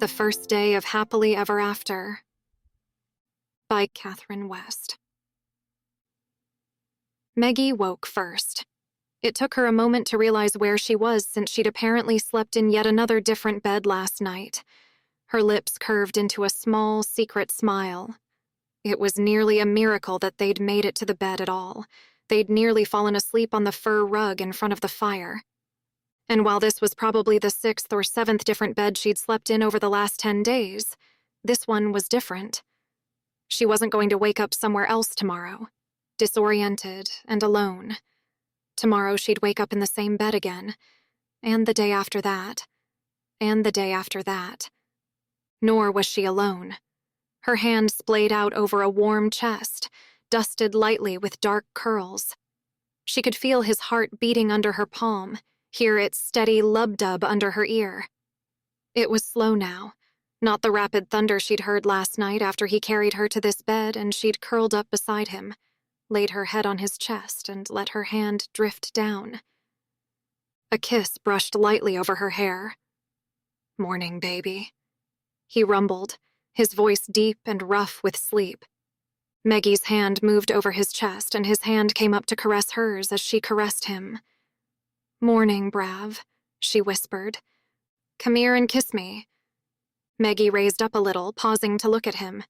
The First Day of Happily Ever After by Catherine West. Meggie woke first. It took her a moment to realize where she was since she'd apparently slept in yet another different bed last night. Her lips curved into a small, secret smile. It was nearly a miracle that they'd made it to the bed at all. They'd nearly fallen asleep on the fur rug in front of the fire. And while this was probably the 6th or 7th different bed she'd slept in over the last 10 days, this one was different. She wasn't going to wake up somewhere else tomorrow, disoriented and alone. Tomorrow she'd wake up in the same bed again, and the day after that, and the day after that. Nor was she alone. Her hand splayed out over a warm chest, dusted lightly with dark curls. She could feel his heart beating under her palm, hear its steady lub-dub under her ear. It was slow now, not the rapid thunder she'd heard last night after he carried her to this bed and she'd curled up beside him, laid her head on his chest and let her hand drift down. A kiss brushed lightly over her hair. "Morning, baby," he rumbled, his voice deep and rough with sleep. Meggie's hand moved over his chest and his hand came up to caress hers as she caressed him. "Morning, Brav," she whispered. "Come here and kiss me." Meggie raised up a little, pausing to look at him.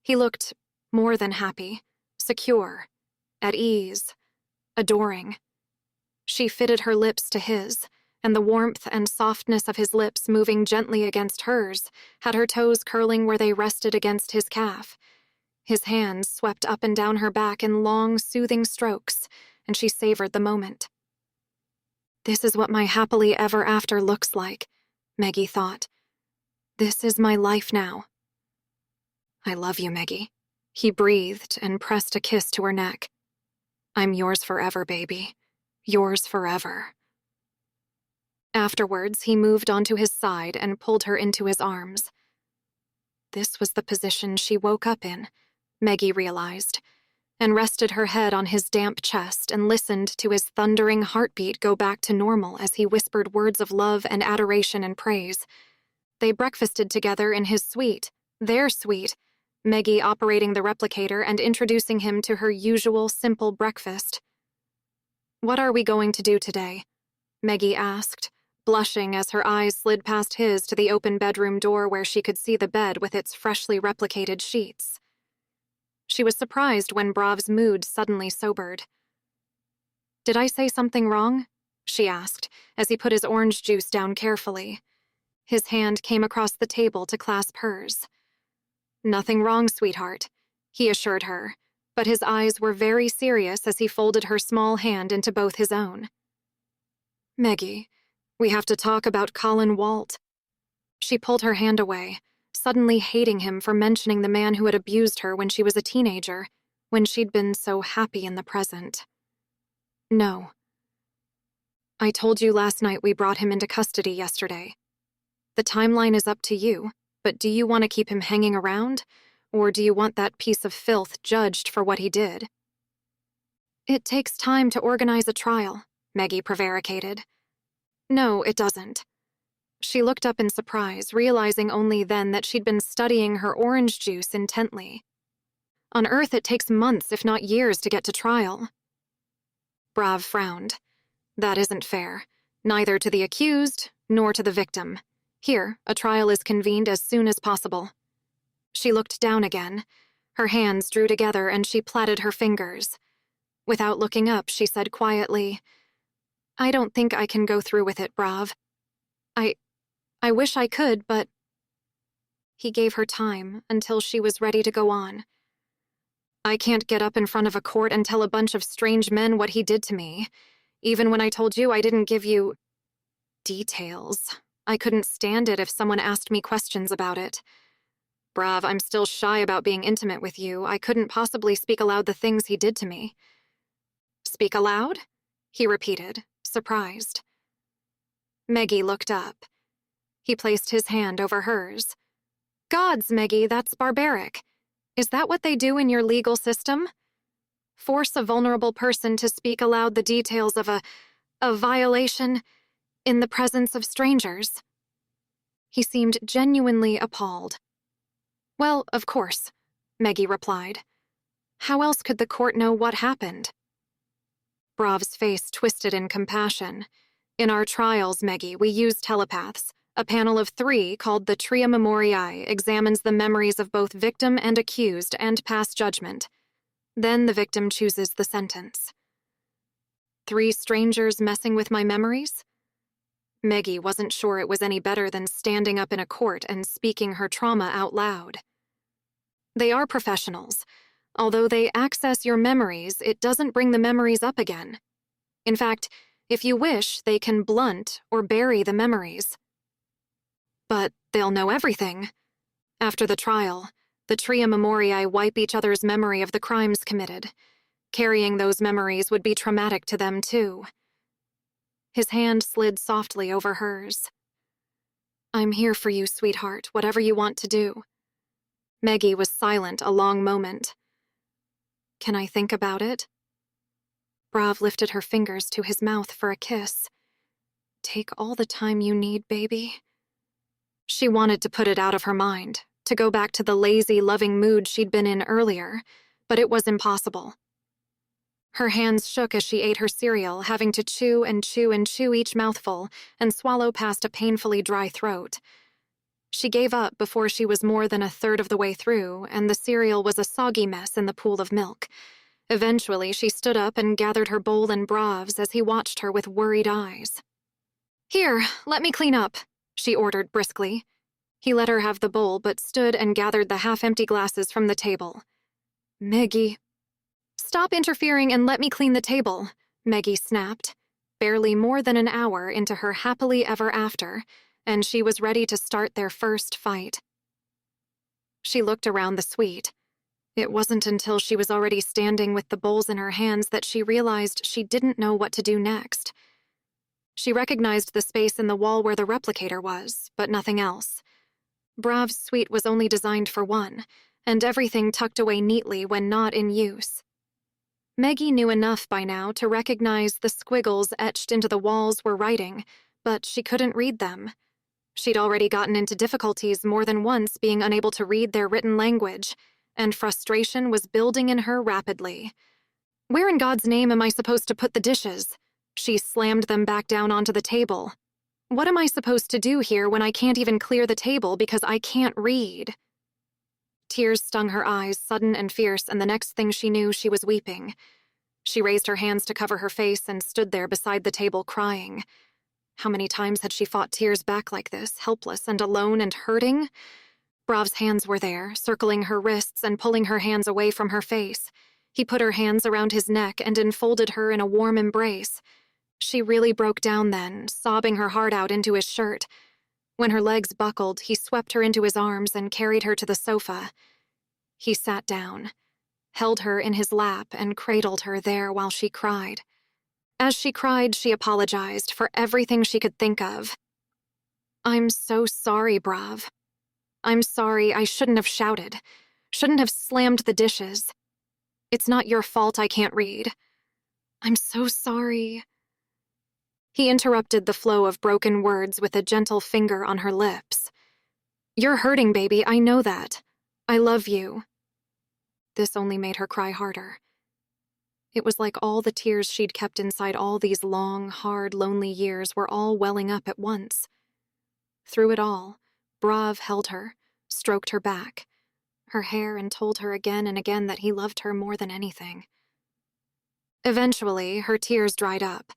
He looked more than happy, secure, at ease, adoring. She fitted her lips to his, and the warmth and softness of his lips moving gently against hers had her toes curling where they rested against his calf. His hands swept up and down her back in long, soothing strokes, and she savored the moment. This is what my happily ever after looks like, Meggie thought. This is my life now. "I love you, Meggie," he breathed and pressed a kiss to her neck. "I'm yours forever, baby. Yours forever." Afterwards, he moved onto his side and pulled her into his arms. This was the position she woke up in, Meggie realized, and rested her head on his damp chest and listened to his thundering heartbeat go back to normal as he whispered words of love and adoration and praise. They breakfasted together in his suite, their suite, Meggie operating the replicator and introducing him to her usual simple breakfast. "What are we going to do today?" Meggie asked, blushing as her eyes slid past his to the open bedroom door where she could see the bed with its freshly replicated sheets. She was surprised when Brav's mood suddenly sobered. "Did I say something wrong?" she asked, as he put his orange juice down carefully. His hand came across the table to clasp hers. "Nothing wrong, sweetheart," he assured her, but his eyes were very serious as he folded her small hand into both his own. "Meggie, we have to talk about Colin Walt." She pulled her hand away, suddenly hating him for mentioning the man who had abused her when she was a teenager, when she'd been so happy in the present. "No. I told you last night we brought him into custody yesterday. The timeline is up to you, but do you want to keep him hanging around, or do you want that piece of filth judged for what he did?" "It takes time to organize a trial," Meggie prevaricated. "No, it doesn't." She looked up in surprise, realizing only then that she'd been studying her orange juice intently. "On Earth, it takes months, if not years, to get to trial." Brav frowned. "That isn't fair, neither to the accused nor to the victim. Here, a trial is convened as soon as possible." She looked down again. Her hands drew together and she plaited her fingers. Without looking up, she said quietly, "I don't think I can go through with it, Brav. I wish I could, but—" He gave her time until she was ready to go on. "I can't get up in front of a court and tell a bunch of strange men what he did to me. Even when I told you I didn't give you details. I couldn't stand it if someone asked me questions about it. Brav, I'm still shy about being intimate with you. I couldn't possibly speak aloud the things he did to me." "Speak aloud?" he repeated, surprised. Meggie looked up. He placed his hand over hers. "Gods, Meggie, that's barbaric. Is that what they do in your legal system? Force a vulnerable person to speak aloud the details of a violation in the presence of strangers?" He seemed genuinely appalled. "Well, of course," Meggie replied. "How else could the court know what happened?" Brav's face twisted in compassion. "In our trials, Meggie, we use telepaths. A panel of 3 called the Tria Memoriae examines the memories of both victim and accused and pass judgment. Then the victim chooses the sentence." 3 strangers messing with my memories? Meggie wasn't sure it was any better than standing up in a court and speaking her trauma out loud. "They are professionals. Although they access your memories, it doesn't bring the memories up again. In fact, if you wish, they can blunt or bury the memories." "But they'll know everything." "After the trial, the Tria Memoriae wipe each other's memory of the crimes committed. Carrying those memories would be traumatic to them, too." His hand slid softly over hers. "I'm here for you, sweetheart, whatever you want to do." Meggie was silent a long moment. "Can I think about it?" Brav lifted her fingers to his mouth for a kiss. "Take all the time you need, baby." She wanted to put it out of her mind, to go back to the lazy, loving mood she'd been in earlier, but it was impossible. Her hands shook as she ate her cereal, having to chew and chew and chew each mouthful and swallow past a painfully dry throat. She gave up before she was more than a third of the way through, and the cereal was a soggy mess in the pool of milk. Eventually, she stood up and gathered her bowl and Brav's as he watched her with worried eyes. "Here, let me clean up," she ordered briskly. He let her have the bowl, but stood and gathered the half-empty glasses from the table. "Meggie." "Stop interfering and let me clean the table," Meggie snapped, barely more than an hour into her happily ever after, and she was ready to start their first fight. She looked around the suite. It wasn't until she was already standing with the bowls in her hands that she realized she didn't know what to do next. She recognized the space in the wall where the replicator was, but nothing else. Brav's suite was only designed for one, and everything tucked away neatly when not in use. Meggie knew enough by now to recognize the squiggles etched into the walls were writing, but she couldn't read them. She'd already gotten into difficulties more than once being unable to read their written language, and frustration was building in her rapidly. "Where in God's name am I supposed to put the dishes?" She slammed them back down onto the table. "What am I supposed to do here when I can't even clear the table because I can't read?" Tears stung her eyes, sudden and fierce, and the next thing she knew, she was weeping. She raised her hands to cover her face and stood there beside the table crying. How many times had she fought tears back like this, helpless and alone and hurting? Brav's hands were there, circling her wrists and pulling her hands away from her face. He put her hands around his neck and enfolded her in a warm embrace. She really broke down then, sobbing her heart out into his shirt. When her legs buckled, he swept her into his arms and carried her to the sofa. He sat down, held her in his lap, and cradled her there while she cried. As she cried, she apologized for everything she could think of. "I'm so sorry, Brav. I'm sorry, I shouldn't have shouted, shouldn't have slammed the dishes. It's not your fault I can't read. I'm so sorry." He interrupted the flow of broken words with a gentle finger on her lips. "You're hurting, baby, I know that. I love you." This only made her cry harder. It was like all the tears she'd kept inside all these long, hard, lonely years were all welling up at once. Through it all, Brav held her, stroked her back, her hair, and told her again and again that he loved her more than anything. Eventually, her tears dried up.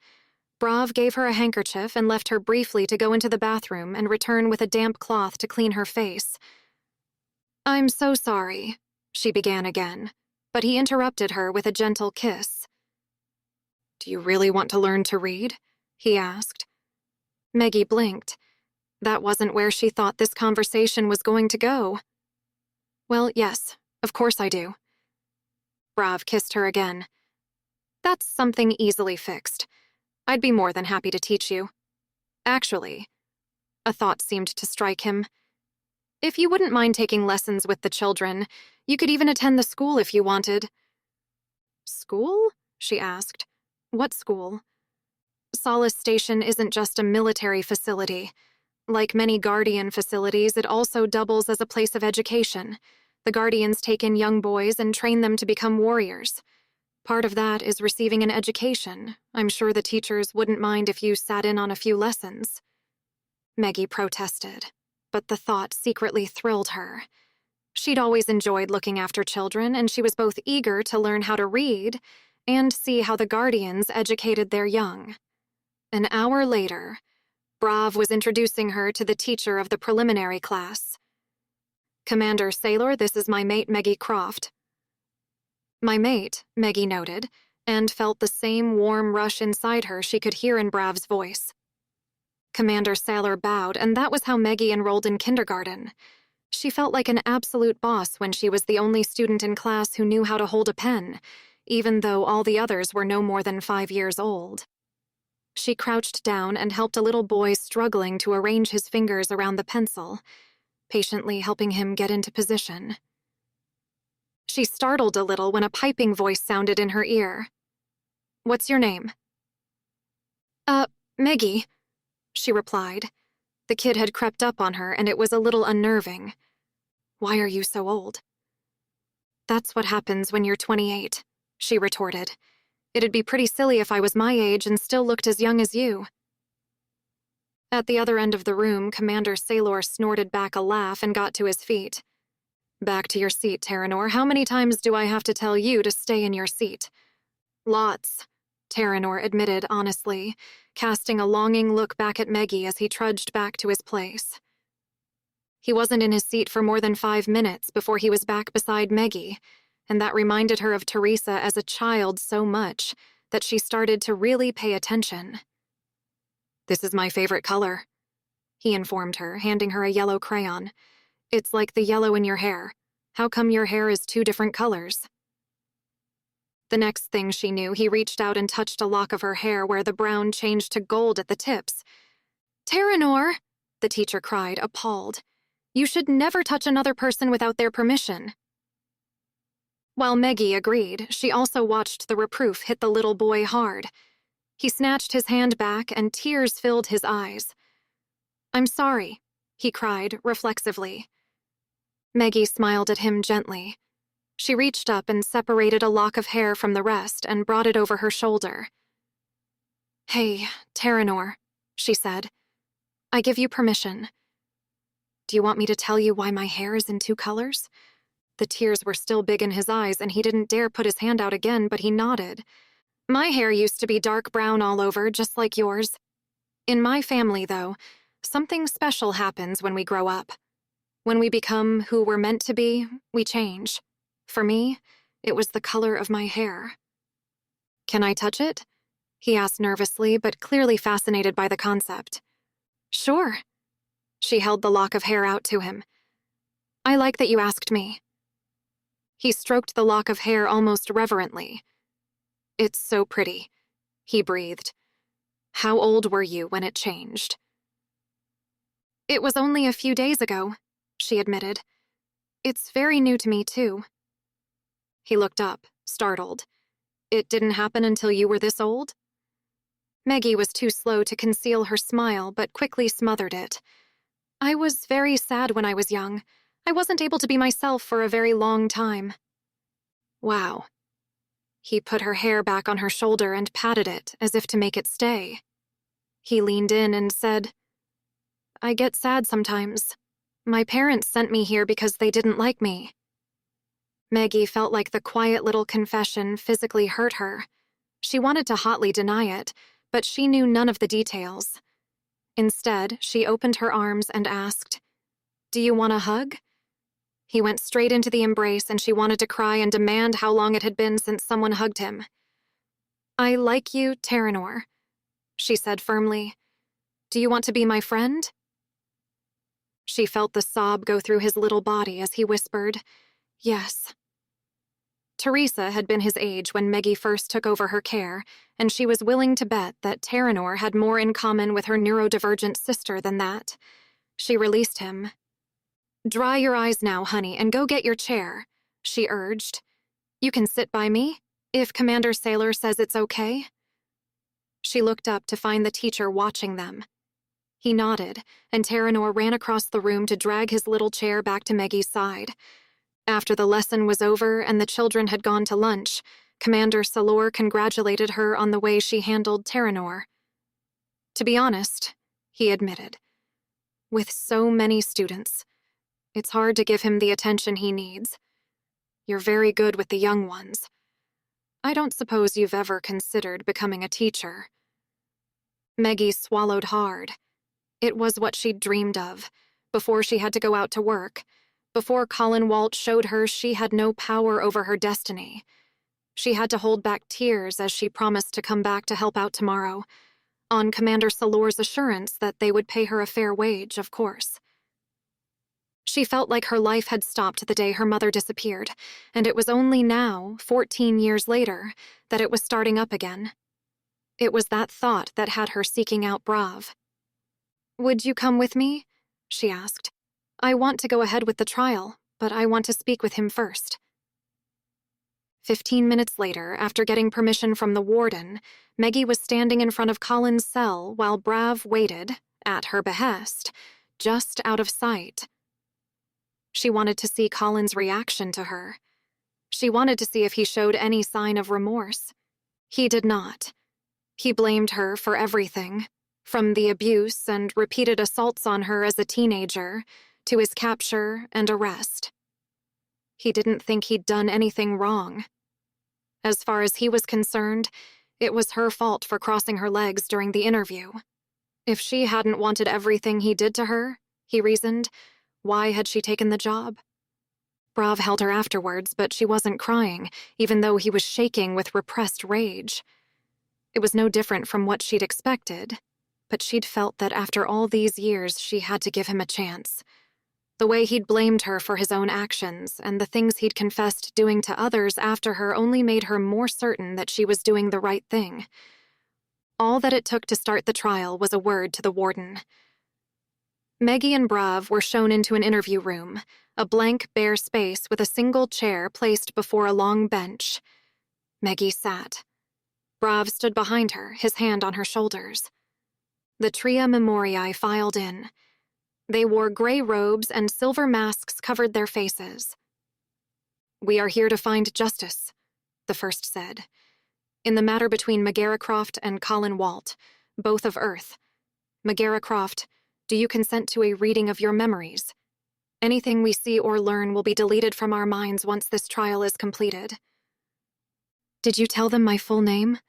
Brav gave her a handkerchief and left her briefly to go into the bathroom and return with a damp cloth to clean her face. "I'm so sorry," she began again, but he interrupted her with a gentle kiss. "Do you really want to learn to read?" he asked. Meggie blinked. That wasn't where she thought this conversation was going to go. "Well, yes, of course I do." Brav kissed her again. "That's something easily fixed. I'd be more than happy to teach you. Actually," a thought seemed to strike him, "if you wouldn't mind taking lessons with the children, you could even attend the school if you wanted." "School?" she asked. "What school?" "Solace Station isn't just a military facility. Like many Guardian facilities, it also doubles as a place of education. The Guardians take in young boys and train them to become warriors. Part of that is receiving an education. I'm sure the teachers wouldn't mind if you sat in on a few lessons. Meggie protested, but the thought secretly thrilled her. She'd always enjoyed looking after children, and she was both eager to learn how to read and see how the Guardians educated their young. An hour later, Brav was introducing her to the teacher of the preliminary class. "Commander Sailor, this is my mate Meggie Croft." "My mate," Meggie noted, and felt the same warm rush inside her she could hear in Brav's voice. Commander Sailor bowed, and that was how Meggie enrolled in kindergarten. She felt like an absolute boss when she was the only student in class who knew how to hold a pen, even though all the others were no more than 5 years old. She crouched down and helped a little boy struggling to arrange his fingers around the pencil, patiently helping him get into position. She startled a little when a piping voice sounded in her ear. "What's your name?" Meggie," she replied. The kid had crept up on her, and it was a little unnerving. "Why are you so old?" "That's what happens when you're 28, she retorted. "It'd be pretty silly if I was my age and still looked as young as you." At the other end of the room, Commander Sailor snorted back a laugh and got to his feet. "Back to your seat, Terranor. How many times do I have to tell you to stay in your seat?" "Lots," Terranor admitted honestly, casting a longing look back at Meggie as he trudged back to his place. He wasn't in his seat for more than 5 minutes before he was back beside Meggie, and that reminded her of Teresa as a child so much that she started to really pay attention. "This is my favorite color," he informed her, handing her a yellow crayon. "It's like the yellow in your hair. How come your hair is 2 different colors?" The next thing she knew, he reached out and touched a lock of her hair where the brown changed to gold at the tips. "Terranor!" the teacher cried, appalled. "You should never touch another person without their permission." While Meggie agreed, she also watched the reproof hit the little boy hard. He snatched his hand back, and tears filled his eyes. "I'm sorry," he cried, reflexively. Meggie smiled at him gently. She reached up and separated a lock of hair from the rest and brought it over her shoulder. "Hey, Terranor," she said. "I give you permission. Do you want me to tell you why my hair is in 2 colors?" The tears were still big in his eyes, and he didn't dare put his hand out again, but he nodded. "My hair used to be dark brown all over, just like yours. In my family, though, something special happens when we grow up. When we become who we're meant to be, we change. For me, it was the color of my hair." "Can I touch it?" he asked nervously, but clearly fascinated by the concept. "Sure." She held the lock of hair out to him. "I like that you asked me." He stroked the lock of hair almost reverently. "It's so pretty," he breathed. "How old were you when it changed?" "It was only a few days ago," she admitted. "It's very new to me, too." He looked up, startled. "It didn't happen until you were this old?" Meggie was too slow to conceal her smile, but quickly smothered it. "I was very sad when I was young. I wasn't able to be myself for a very long time." "Wow." He put her hair back on her shoulder and patted it, as if to make it stay. He leaned in and said, "I get sad sometimes. My parents sent me here because they didn't like me." Meggie felt like the quiet little confession physically hurt her. She wanted to hotly deny it, but she knew none of the details. Instead, she opened her arms and asked, "Do you want a hug?" He went straight into the embrace, and she wanted to cry and demand how long it had been since someone hugged him. "I like you, Terranor," she said firmly. "Do you want to be my friend?" She felt the sob go through his little body as he whispered, "Yes." Teresa had been his age when Meggie first took over her care, and she was willing to bet that Terranor had more in common with her neurodivergent sister than that. She released him. "Dry your eyes now, honey, and go get your chair," she urged. "You can sit by me, if Commander Sailor says it's okay." She looked up to find the teacher watching them. He nodded, and Terranor ran across the room to drag his little chair back to Meggie's side. After the lesson was over and the children had gone to lunch, Commander Salor congratulated her on the way she handled Terranor. To be honest, he admitted, with so many students, it's hard to give him the attention he needs. You're very good with the young ones. I don't suppose you've ever considered becoming a teacher. Meggie swallowed hard. It was what she'd dreamed of, before she had to go out to work, before Colin Walt showed her she had no power over her destiny. She had to hold back tears as she promised to come back to help out tomorrow, on Commander Salor's assurance that they would pay her a fair wage, of course. She felt like her life had stopped the day her mother disappeared, and it was only now, 14 years later, that it was starting up again. It was that thought that had her seeking out Brav. "Would you come with me?" she asked. "I want to go ahead with the trial, but I want to speak with him first." 15 minutes later, after getting permission from the warden, Meggie was standing in front of Colin's cell while Brav waited, at her behest, just out of sight. She wanted to see Colin's reaction to her. She wanted to see if he showed any sign of remorse. He did not. He blamed her for everything, from the abuse and repeated assaults on her as a teenager to his capture and arrest. He didn't think he'd done anything wrong. As far as he was concerned, it was her fault for crossing her legs during the interview. If she hadn't wanted everything he did to her, he reasoned, why had she taken the job? Brav held her afterwards, but she wasn't crying, even though he was shaking with repressed rage. It was no different from what she'd expected, but she'd felt that after all these years she had to give him a chance. The way he'd blamed her for his own actions and the things he'd confessed doing to others after her only made her more certain that she was doing the right thing. All that it took to start the trial was a word to the warden. Meggie and Brav were shown into an interview room, a blank, bare space with a single chair placed before a long bench. Meggie sat. Brav stood behind her, his hand on her shoulders. The Tria Memoriae filed in. They wore gray robes and silver masks covered their faces. "We are here to find justice," the first said, "in the matter between Megara and Colin Walt, both of Earth. Megara, do you consent to a reading of your memories? Anything we see or learn will be deleted from our minds once this trial is completed." "Did you tell them my full name?"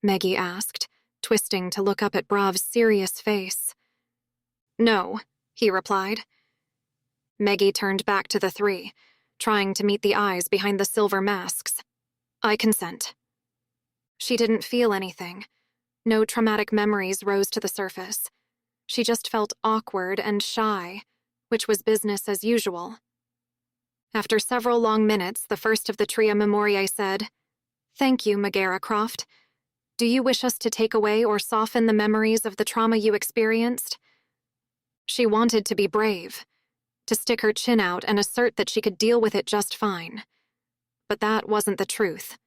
Meggie asked, twisting to look up at Brav's serious face. "No," he replied. Meggie turned back to the three, trying to meet the eyes behind the silver masks. "I consent." She didn't feel anything. No traumatic memories rose to the surface. She just felt awkward and shy, which was business as usual. After several long minutes, the first of the Tria Memoriae said, "Thank you, Megara. Do you wish us to take away or soften the memories of the trauma you experienced?" She wanted to be brave, to stick her chin out and assert that she could deal with it just fine. But that wasn't the truth.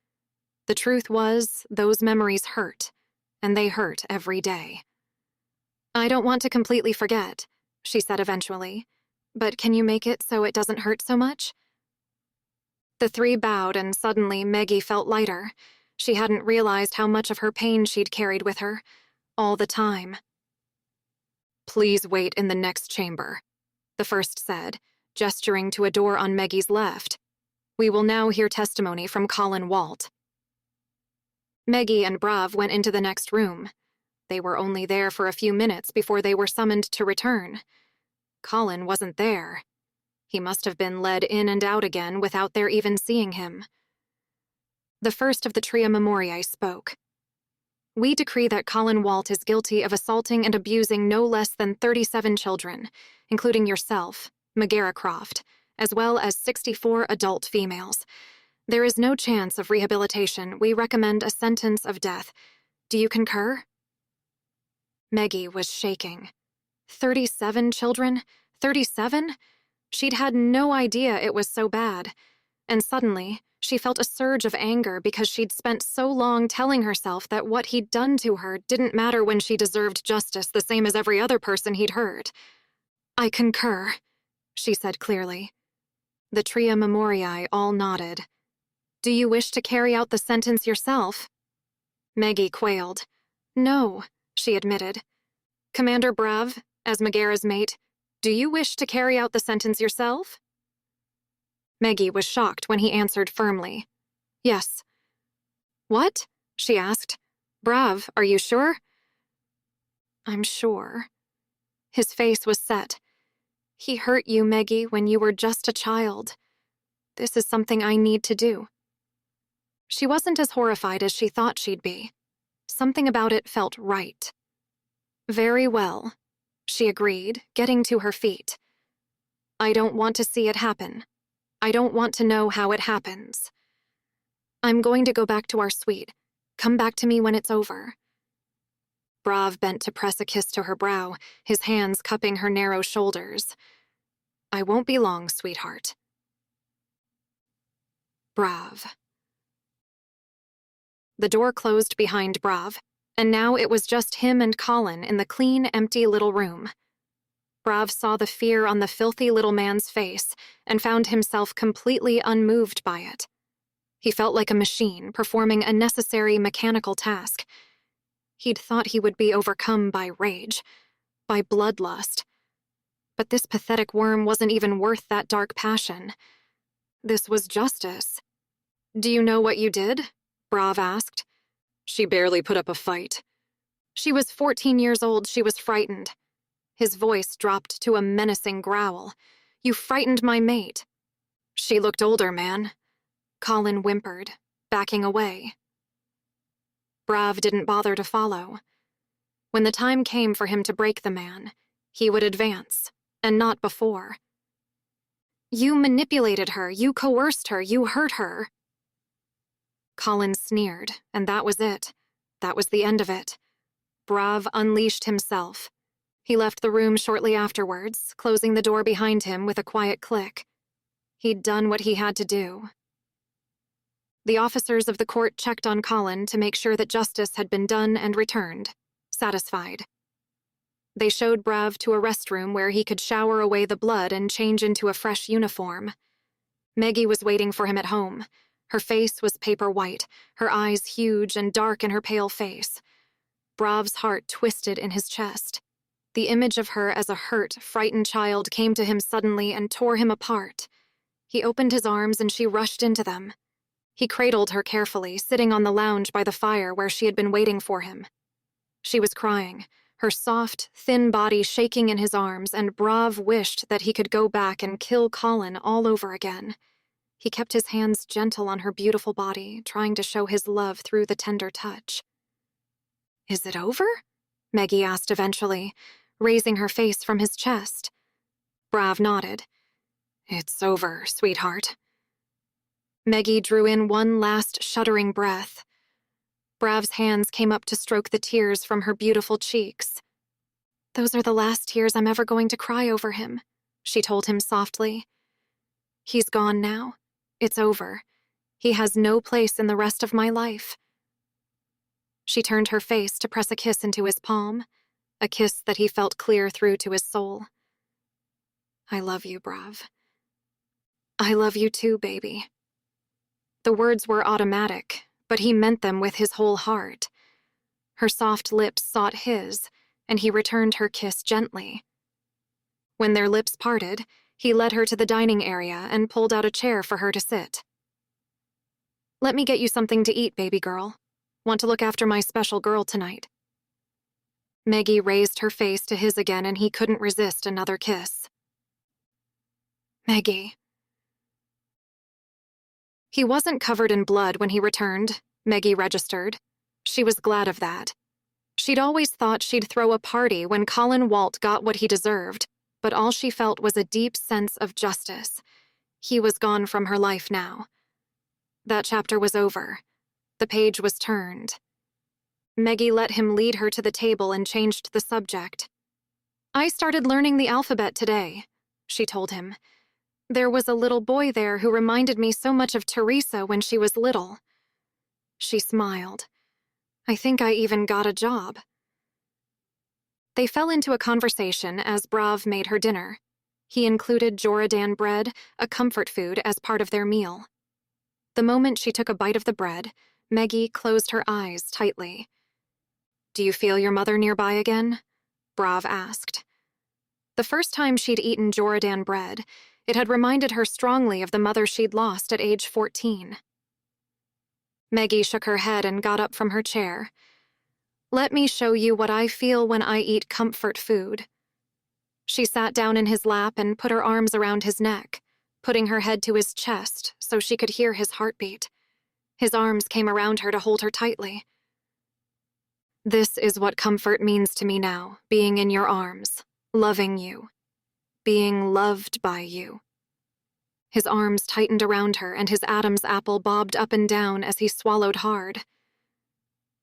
The truth was, those memories hurt, and they hurt every day. "I don't want to completely forget," she said eventually, "but can you make it so it doesn't hurt so much?" The three bowed, and suddenly Meggie felt lighter. She hadn't realized how much of her pain she'd carried with her, all the time. "Please wait in the next chamber," the first said, gesturing to a door on Meggie's left. "We will now hear testimony from Colin Walt." Meggie and Brav went into the next room. They were only there for a few minutes before they were summoned to return. Colin wasn't there. He must have been led in and out again without their even seeing him. The first of the Tria Memoriae spoke. "We decree that Colin Walt is guilty of assaulting and abusing no less than 37 children, including yourself, Megara, as well as 64 adult females. There is no chance of rehabilitation. We recommend a sentence of death. Do you concur?" Meggie was shaking. 37 children? 37? She'd had no idea it was so bad. And suddenly, She felt a surge of anger because she'd spent so long telling herself that what he'd done to her didn't matter when she deserved justice the same as every other person he'd hurt. "I concur," she said clearly. The tria memoriae all nodded. "Do you wish to carry out the sentence yourself?" Meggie quailed. "No," she admitted. "Commander Brav, as Megara's mate, do you wish to carry out the sentence yourself?" Meggie was shocked when he answered firmly. "Yes." "What?" she asked. "Brav, are you sure?" "I'm sure." His face was set. "He hurt you, Meggie, when you were just a child. This is something I need to do." She wasn't as horrified as she thought she'd be. Something about it felt right. "Very well," she agreed, getting to her feet. "I don't want to see it happen. I don't want to know how it happens. I'm going to go back to our suite. Come back to me when it's over." Brav bent to press a kiss to her brow, his hands cupping her narrow shoulders. "I won't be long, sweetheart." Brav. The door closed behind Brav, and now it was just him and Colin in the clean, empty little room. Brav saw the fear on the filthy little man's face and found himself completely unmoved by it. He felt like a machine performing a necessary mechanical task. He'd thought he would be overcome by rage, by bloodlust. But this pathetic worm wasn't even worth that dark passion. This was justice. "Do you know what you did?" Brav asked. "She barely put up a fight." "She was 14 years old. She was frightened." His voice dropped to a menacing growl. "You frightened my mate." "She looked older, man," Colin whimpered, backing away. Brav didn't bother to follow. When the time came for him to break the man, he would advance, and not before. "You manipulated her, you coerced her, you hurt her." Colin sneered, and that was it. That was the end of it. Brav unleashed himself. He left the room shortly afterwards, closing the door behind him with a quiet click. He'd done what he had to do. The officers of the court checked on Colin to make sure that justice had been done and returned, satisfied. They showed Brav to a restroom where he could shower away the blood and change into a fresh uniform. Meggie was waiting for him at home. Her face was paper white, her eyes huge and dark in her pale face. Brav's heart twisted in his chest. The image of her as a hurt, frightened child came to him suddenly and tore him apart. He opened his arms and she rushed into them. He cradled her carefully, sitting on the lounge by the fire where she had been waiting for him. She was crying, her soft, thin body shaking in his arms, and Brav wished that he could go back and kill Colin all over again. He kept his hands gentle on her beautiful body, trying to show his love through the tender touch. "Is it over?" Meggie asked eventually, raising her face from his chest. Brav nodded. "It's over, sweetheart." Meggie drew in one last shuddering breath. Brav's hands came up to stroke the tears from her beautiful cheeks. "Those are the last tears I'm ever going to cry over him," she told him softly. "He's gone now. It's over. He has no place in the rest of my life." She turned her face to press a kiss into his palm, a kiss that he felt clear through to his soul. "I love you, Brav. I love you too, baby." The words were automatic, but he meant them with his whole heart. Her soft lips sought his, and he returned her kiss gently. When their lips parted, he led her to the dining area and pulled out a chair for her to sit. "Let me get you something to eat, baby girl. Want to look after my special girl tonight." Meggie raised her face to his again, and he couldn't resist another kiss. "Meggie." He wasn't covered in blood when he returned, Meggie registered. She was glad of that. She'd always thought she'd throw a party when Colin Walt got what he deserved, but all she felt was a deep sense of justice. He was gone from her life now. That chapter was over. The page was turned. Meggie let him lead her to the table and changed the subject. "I started learning the alphabet today," she told him. There was a little boy there who reminded me so much of Teresa when she was little." She smiled. "I think I even got a job." They fell into a conversation as Brav made her dinner. He included Jordan bread, a comfort food, as part of their meal. The moment she took a bite of the bread, Meggie closed her eyes tightly. "Do you feel your mother nearby again?" Brav asked. The first time she'd eaten Jordan bread, it had reminded her strongly of the mother she'd lost at age 14. Meggie shook her head and got up from her chair. "Let me show you what I feel when I eat comfort food." She sat down in his lap and put her arms around his neck, putting her head to his chest so she could hear his heartbeat. His arms came around her to hold her tightly. "This is what comfort means to me now, being in your arms, loving you, being loved by you." His arms tightened around her and his Adam's apple bobbed up and down as he swallowed hard.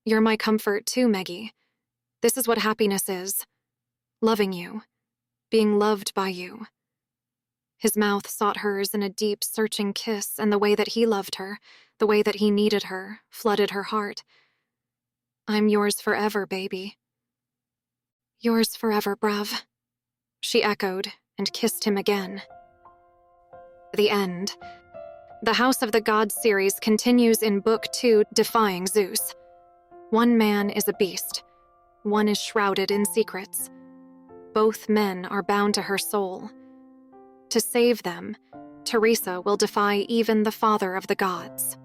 "You're my comfort too, Meggie. This is what happiness is. Loving you, being loved by you." His mouth sought hers in a deep, searching kiss, and the way that he loved her, the way that he needed her, flooded her heart. "I'm yours forever, baby." "Yours forever, Brav," she echoed and kissed him again. The end. The House of the Gods series continues in Book 2, Defying Zeus. One man is a beast. One is shrouded in secrets. Both men are bound to her soul. To save them, Teresa will defy even the father of the gods.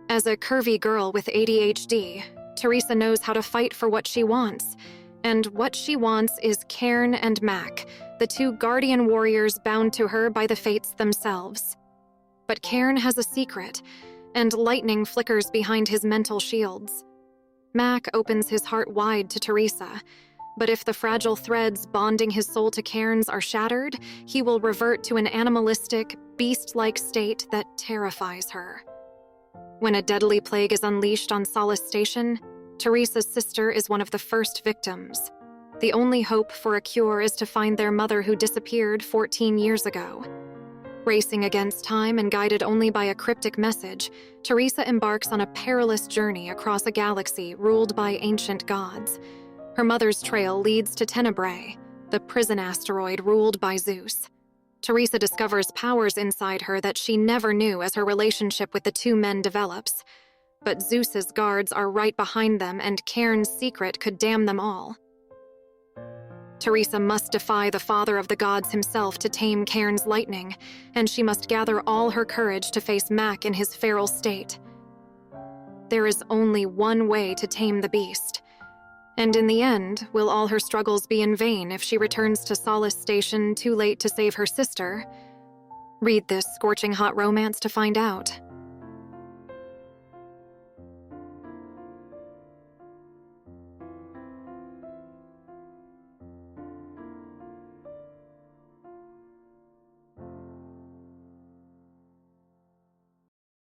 As a curvy girl with ADHD, Teresa knows how to fight for what she wants, and what she wants is Cairn and Mac, the two guardian warriors bound to her by the fates themselves. But Cairn has a secret, and lightning flickers behind his mental shields. Mac opens his heart wide to Teresa, but if the fragile threads bonding his soul to Cairn's are shattered, he will revert to an animalistic, beast-like state that terrifies her. When a deadly plague is unleashed on Solace Station, Teresa's sister is one of the first victims. The only hope for a cure is to find their mother who disappeared 14 years ago. Racing against time and guided only by a cryptic message, Teresa embarks on a perilous journey across a galaxy ruled by ancient gods. Her mother's trail leads to Tenebrae, the prison asteroid ruled by Zeus. Teresa discovers powers inside her that she never knew as her relationship with the two men develops. But Zeus's guards are right behind them, and Cairn's secret could damn them all. Teresa must defy the father of the gods himself to tame Cairn's lightning, and she must gather all her courage to face Mac in his feral state. There is only one way to tame the beast. And in the end, will all her struggles be in vain if she returns to Solace Station too late to save her sister? Read this scorching hot romance to find out.